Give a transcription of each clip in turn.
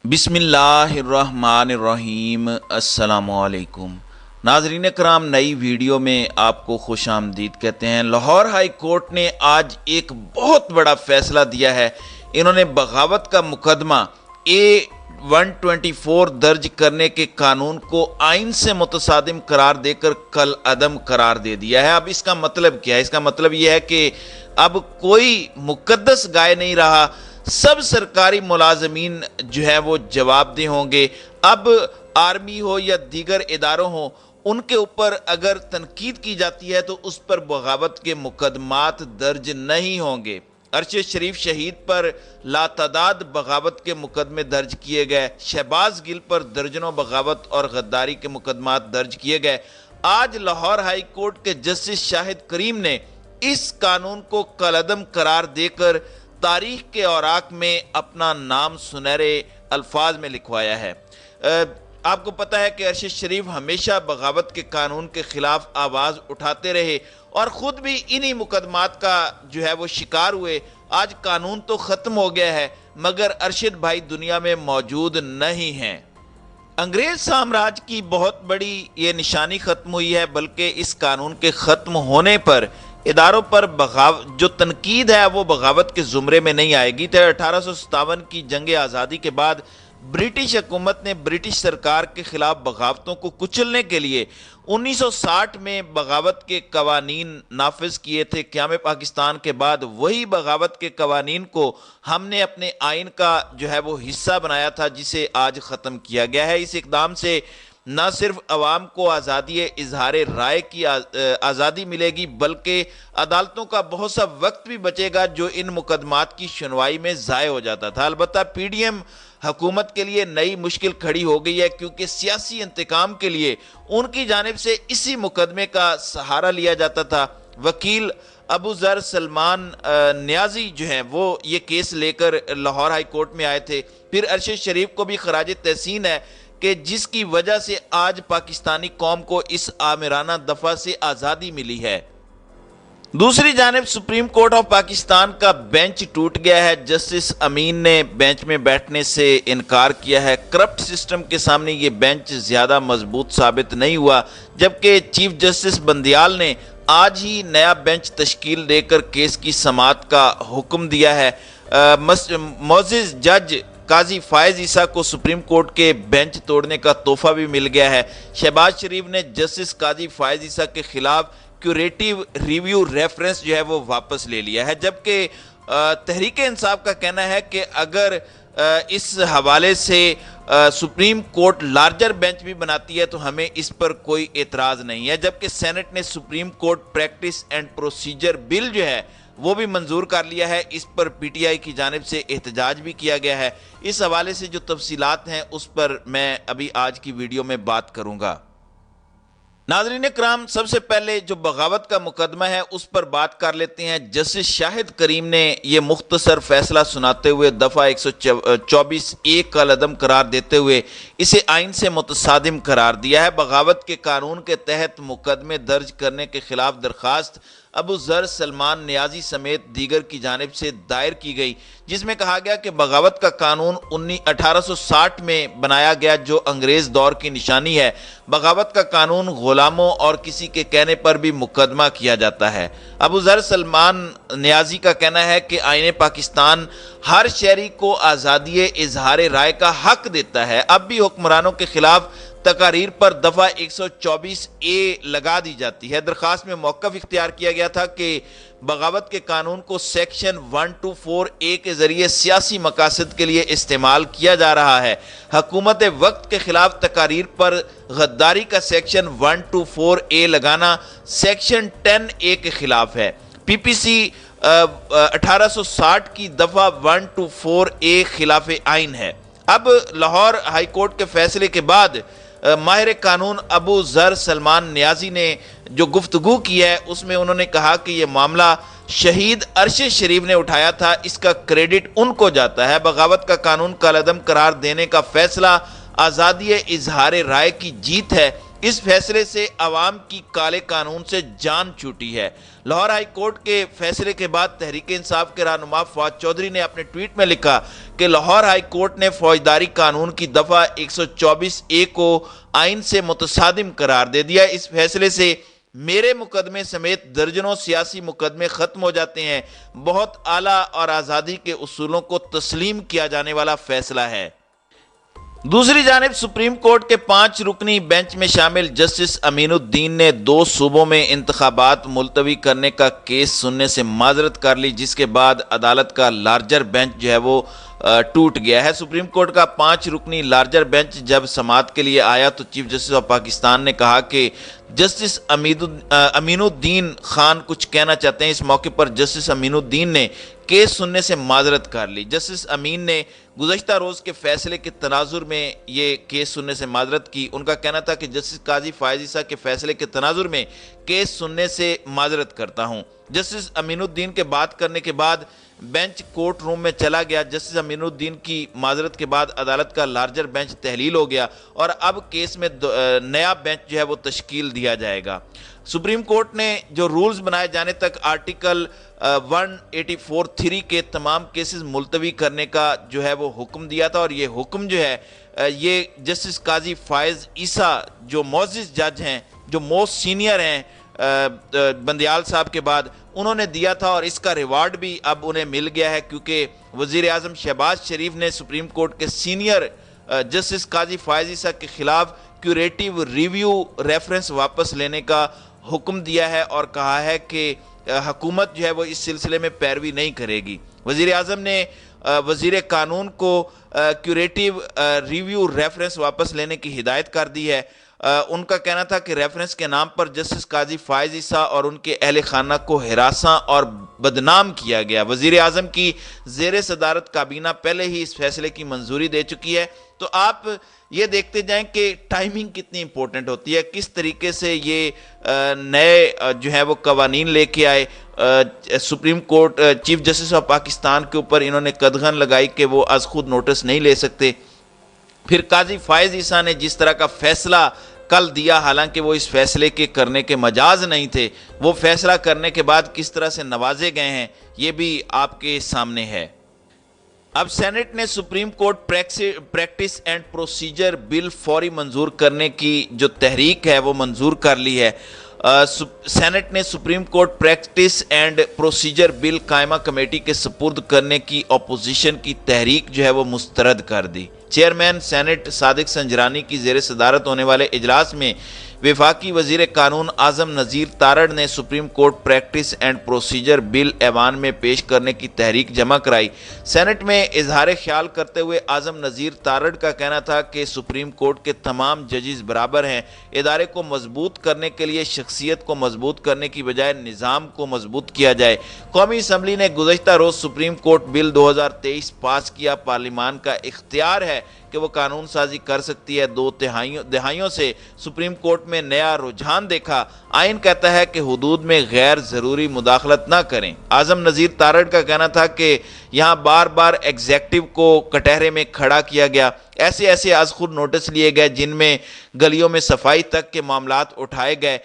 بسم اللہ الرحمن الرحیم۔ السلام علیکم ناظرین کرام، نئی ویڈیو میں آپ کو خوش آمدید کہتے ہیں۔ لاہور ہائی کورٹ نے آج ایک بہت بڑا فیصلہ دیا ہے۔ انہوں نے بغاوت کا مقدمہ A-124 درج کرنے کے قانون کو آئین سے متصادم قرار دے کر کل عدم قرار دے دیا ہے۔ اب اس کا مطلب کیا ہے؟ اس کا مطلب یہ ہے کہ اب کوئی مقدس گائے نہیں رہا، سب سرکاری ملازمین جو ہیں وہ جواب دہ ہوں گے۔ اب آرمی ہو یا دیگر اداروں ہوں، ان کے اوپر اگر تنقید کی جاتی ہے تو اس پر بغاوت کے مقدمات درج نہیں ہوں گے۔ ارشد شریف شہید پر لاتعداد بغاوت کے مقدمے درج کیے گئے، شہباز گل پر درجنوں بغاوت اور غداری کے مقدمات درج کیے گئے۔ آج لاہور ہائی کورٹ کے جسٹس شاہد کریم نے اس قانون کو کالعدم قرار دے کر تاریخ کے اوراق میں اپنا نام سنہرے الفاظ میں لکھوایا ہے۔ آپ کو پتہ ہے کہ ارشد شریف ہمیشہ بغاوت کے قانون کے خلاف آواز اٹھاتے رہے اور خود بھی انہی مقدمات کا جو ہے وہ شکار ہوئے۔ آج قانون تو ختم ہو گیا ہے مگر ارشد بھائی دنیا میں موجود نہیں ہیں۔ انگریز سامراج کی بہت بڑی یہ نشانی ختم ہوئی ہے، بلکہ اس قانون کے ختم ہونے پر اداروں پر جو تنقید ہے وہ بغاوت کے زمرے میں نہیں آئے گی۔ 1857 کی جنگ آزادی کے بعد برٹش حکومت نے برٹش سرکار کے خلاف بغاوتوں کو کچلنے کے لیے 1960 میں بغاوت کے قوانین نافذ کیے تھے۔ قیام پاکستان کے بعد وہی بغاوت کے قوانین کو ہم نے اپنے آئین کا جو ہے وہ حصہ بنایا تھا، جسے آج ختم کیا گیا ہے۔ اس اقدام سے نہ صرف عوام کو آزادی اظہار رائے کی آزادی ملے گی، بلکہ عدالتوں کا بہت سا وقت بھی بچے گا جو ان مقدمات کی سنوائی میں ضائع ہو جاتا تھا۔ البتہ پی ڈی ایم حکومت کے لیے نئی مشکل کھڑی ہو گئی ہے، کیونکہ سیاسی انتقام کے لیے ان کی جانب سے اسی مقدمے کا سہارا لیا جاتا تھا۔ وکیل ابو ذر سلمان نیازی جو ہیں وہ یہ کیس لے کر لاہور ہائی کورٹ میں آئے تھے۔ پھر ارشد شریف کو بھی خراج تحسین ہے کہ جس کی وجہ سے آج پاکستانی قوم کو اس آمرانہ دفعہ سے آزادی ملی ہے۔ دوسری جانب سپریم کورٹ آف پاکستان کا بینچ ٹوٹ گیا ہے۔ جسٹس امین نے بینچ میں بیٹھنے سے انکار کیا ہے۔ کرپٹ سسٹم کے سامنے یہ بینچ زیادہ مضبوط ثابت نہیں ہوا، جبکہ چیف جسٹس بندیال نے آج ہی نیا بینچ تشکیل دے کر کیس کی سماعت کا حکم دیا ہے۔ معزز جج قاضی فائز عیسیٰ کو سپریم کورٹ کے بینچ توڑنے کا تحفہ بھی مل گیا ہے۔ شہباز شریف نے جسٹس قاضی فائز عیسیٰ کے خلاف کیوریٹیو ریویو ریفرنس جو ہے وہ واپس لے لیا ہے، جبکہ تحریک انصاف کا کہنا ہے کہ اگر اس حوالے سے سپریم کورٹ لارجر بینچ بھی بناتی ہے تو ہمیں اس پر کوئی اعتراض نہیں ہے۔ جبکہ سینٹ نے supreme court practice and procedure bill جو ہے وہ بھی منظور کر لیا ہے۔ اس پر پی ٹی آئی کی جانب سے احتجاج بھی کیا گیا ہے۔ اس حوالے سے جو تفصیلات ہیں اس پر میں ابھی آج کی ویڈیو میں بات کروں گا۔ ناظرین کرام، سب سے پہلے جو بغاوت کا مقدمہ ہے اس پر بات کر لیتے ہیں۔ جسٹس شاہد کریم نے یہ مختصر فیصلہ سناتے ہوئے دفعہ 124(a) کا کالعدم قرار دیتے ہوئے اسے آئین سے متصادم قرار دیا ہے۔ بغاوت کے قانون کے تحت مقدمے درج کرنے کے خلاف درخواست ابو ذر سلمان نیازی سمیت دیگر کی جانب سے دائر کی گئی، جس میں کہا گیا کہ بغاوت کا قانون 1860 میں بنایا گیا جو انگریز دور کی نشانی ہے۔ بغاوت کا قانون غلاموں اور کسی کے کہنے پر بھی مقدمہ کیا جاتا ہے۔ ابو ذر سلمان نیازی کا کہنا ہے کہ آئین پاکستان ہر شہری کو آزادی اظہار رائے کا حق دیتا ہے۔ اب بھی حکمرانوں کے خلاف تقاریر پر دفعہ 124(a) لگا دی جاتی ہے۔ درخواست میں موقف اختیار کیا گیا تھا کہ بغاوت کے قانون کو سیکشن 124(a) کے ذریعے سیاسی مقاصد کے لیے استعمال کیا جا رہا ہے۔ حکومت وقت کے خلاف تقاریر پر غداری کا سیکشن 124(a) لگانا سیکشن 10(a) کے خلاف ہے۔ پی پی سی 1860 کی دفعہ 124(a) خلاف آئین ہے۔ اب لاہور ہائی کورٹ کے فیصلے کے بعد ماہر قانون ابو ذر سلمان نیازی نے جو گفتگو کی ہے اس میں انہوں نے کہا کہ یہ معاملہ شہید ارشد شریف نے اٹھایا تھا، اس کا کریڈٹ ان کو جاتا ہے۔ بغاوت کا قانون کالعدم قرار دینے کا فیصلہ آزادی اظہار رائے کی جیت ہے۔ اس فیصلے سے عوام کی کالے قانون سے جان چھوٹی ہے۔ لاہور ہائی کورٹ کے فیصلے کے بعد تحریک انصاف کے رہنما فواد چودھری نے اپنے ٹویٹ میں لکھا کہ لاہور ہائی کورٹ نے فوجداری قانون کی دفعہ 124A کو آئین سے متصادم قرار دے دیا۔ اس فیصلے سے میرے مقدمے سمیت درجنوں سیاسی مقدمے ختم ہو جاتے ہیں۔ بہت اعلیٰ اور آزادی کے اصولوں کو تسلیم کیا جانے والا فیصلہ ہے۔ دوسری جانب سپریم کورٹ کے 5 رکنی بینچ میں شامل جسٹس امین الدین نے 2 صوبوں میں انتخابات ملتوی کرنے کا کیس سننے سے معذرت کر لی، جس کے بعد عدالت کا لارجر بینچ جو ہے وہ ٹوٹ گیا ہے۔ سپریم کورٹ کا 5 رکنی لارجر بینچ جب سماعت کے لیے آیا تو چیف جسٹس آف پاکستان نے کہا کہ جسٹس امین الدین خان کچھ کہنا چاہتے ہیں۔ اس موقع پر جسٹس امین الدین نے کیس سننے سے معذرت کر لی۔ جسٹس امین نے گزشتہ روز کے فیصلے کے تناظر میں یہ کیس سننے سے معذرت کی۔ ان کا کہنا تھا کہ جسٹس قاضی فائز عیسیٰ کے فیصلے کے تناظر میں کیس سننے سے معذرت کرتا ہوں۔ جسٹس امین الدین کے بات کرنے کے بعد بینچ کورٹ روم میں چلا گیا۔ جسٹس امین الدین کی معذرت کے بعد عدالت کا لارجر بینچ تحلیل ہو گیا اور اب کیس میں نیا بینچ جو ہے وہ تشکیل دیا جائے گا۔ سپریم کورٹ نے جو رولز بنائے جانے تک آرٹیکل 184(3) کے تمام کیسز ملتوی کرنے کا جو ہے وہ حکم دیا تھا، اور یہ حکم جو ہے یہ جسٹس قاضی فائز عیسیٰ جو معزز جج ہیں، جو موسٹ سینئر ہیں بندیال صاحب کے بعد، انہوں نے دیا تھا، اور اس کا ریوارڈ بھی اب انہیں مل گیا ہے، کیونکہ وزیر اعظم شہباز شریف نے سپریم کورٹ کے سینئر جسٹس قاضی فائز عیسیٰ کے خلاف کیوریٹیو ریویو ریفرنس واپس لینے کا حکم دیا ہے اور کہا ہے کہ حکومت جو ہے وہ اس سلسلے میں پیروی نہیں کرے گی۔ وزیر اعظم نے وزیر قانون کو کیوریٹیو ریویو ریفرنس واپس لینے کی ہدایت کر دی ہے۔ ان کا کہنا تھا کہ ریفرنس کے نام پر جسٹس قاضی فائز عیسیٰ اور ان کے اہل خانہ کو ہراساں اور بدنام کیا گیا۔ وزیر اعظم کی زیر صدارت کابینہ پہلے ہی اس فیصلے کی منظوری دے چکی ہے۔ تو آپ یہ دیکھتے جائیں کہ ٹائمنگ کتنی امپورٹنٹ ہوتی ہے، کس طریقے سے یہ نئے جو ہے وہ قوانین لے کے آئے۔ Supreme court chief justice of Pakistan کے اوپر انہوں نے قدغن لگائی کہ وہ از خود نوٹس نہیں لے سکتے۔ پھر قاضی فائز عیسیٰ نے جس طرح کا فیصلہ کل دیا، حالانکہ وہ اس فیصلے کے کرنے کے مجاز نہیں تھے، وہ فیصلہ کرنے کے بعد کس طرح سے نوازے گئے ہیں، یہ بھی آپ کے سامنے ہے۔ اب سینٹ نے supreme court practice and procedure bill فوری منظور کرنے کی جو تحریک ہے وہ منظور کر لی ہے۔ سینٹ نے supreme court practice and procedure bill قائمہ کمیٹی کے سپرد کرنے کی اپوزیشن کی تحریک جو ہے وہ مسترد کر دی۔ چیئرمین سینٹ صادق سنجرانی کی زیر صدارت ہونے والے اجلاس میں وفاقی وزیر قانون اعظم نذیر تارڑ نے supreme court practice and procedure bill ایوان میں پیش کرنے کی تحریک جمع کرائی۔ سینٹ میں اظہار خیال کرتے ہوئے اعظم نذیر تارڑ کا کہنا تھا کہ سپریم کورٹ کے تمام ججز برابر ہیں۔ ادارے کو مضبوط کرنے کے لیے شخصیت کو مضبوط کرنے کی بجائے نظام کو مضبوط کیا جائے۔ قومی اسمبلی نے گزشتہ روز سپریم کورٹ بل 2023 پاس کیا۔ پارلیمان کا اختیار ہے کہ وہ قانون سازی کر سکتی ہے۔ 2 دہائیوں سے سپریم کورٹ میں نیا رجحان دیکھا۔ آئین کہتا ہے کہ حدود میں غیر ضروری مداخلت نہ کریں۔ اعظم نذیر تارڑ کا کہنا تھا کہ یہاں بار بار ایگزیکٹو کو کٹہرے میں کھڑا کیا گیا، ایسے از خود نوٹس لیے گئے جن میں گلیوں میں صفائی تک کے معاملات اٹھائے گئے۔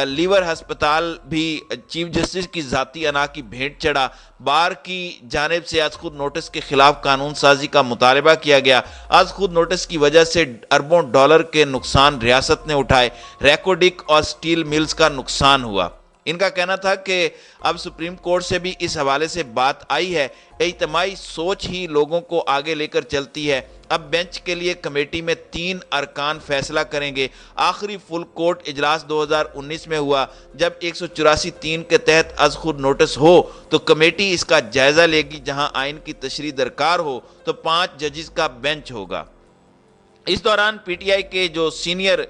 لیور ہسپتال بھی چیف جسٹس کی ذاتی انا کی بھیٹ چڑھا۔ بار کی جانب سے از خود نوٹس کے خلاف قانون سازی کا مطالبہ کیا گیا۔ از خود نوٹس کی وجہ سے اربوں ڈالر کے نقصان ریاست نے اٹھائے۔ ریکوڈک اور سٹیل ملز کا نقصان ہوا۔ ان کا کہنا تھا کہ اب سپریم کورٹ سے بھی اس حوالے سے بات آئی ہے۔ اجتماعی سوچ ہی لوگوں کو آگے لے کر چلتی ہے۔ اب بینچ کے لیے کمیٹی میں 3 ارکان فیصلہ کریں گے۔ آخری فل کورٹ اجلاس 2019 میں ہوا۔ جب 184(3) کے تحت از خود نوٹس ہو تو کمیٹی اس کا جائزہ لے گی۔ جہاں آئین کی تشریح درکار ہو تو 5 ججز کا بینچ ہوگا۔ اس دوران پی ٹی آئی کے جو سینئر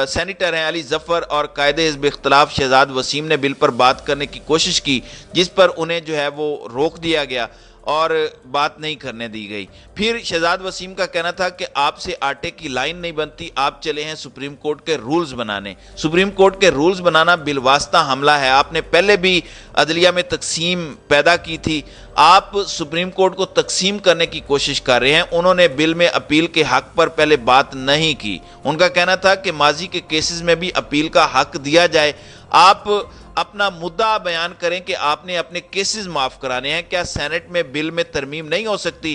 سینیٹر ہیں علی ظفر اور قائد حزب اختلاف شہزاد وسیم نے بل پر بات کرنے کی کوشش کی، جس پر انہیں جو ہے وہ روک دیا گیا اور بات نہیں کرنے دی گئی۔ پھر شہزاد وسیم کا کہنا تھا کہ آپ سے آٹے کی لائن نہیں بنتی، آپ چلے ہیں سپریم کورٹ کے رولز بنانے۔ سپریم کورٹ کے رولز بنانا بالواسطہ حملہ ہے۔ آپ نے پہلے بھی عدلیہ میں تقسیم پیدا کی تھی، آپ سپریم کورٹ کو تقسیم کرنے کی کوشش کر رہے ہیں۔ انہوں نے بل میں اپیل کے حق پر پہلے بات نہیں کی۔ ان کا کہنا تھا کہ ماضی کے کیسز میں بھی اپیل کا حق دیا جائے۔ آپ اپنا مدعا بیان کریں کہ آپ نے اپنے کیسز معاف کرانے ہیں۔ کیا سینٹ میں بل میں ترمیم نہیں ہو سکتی؟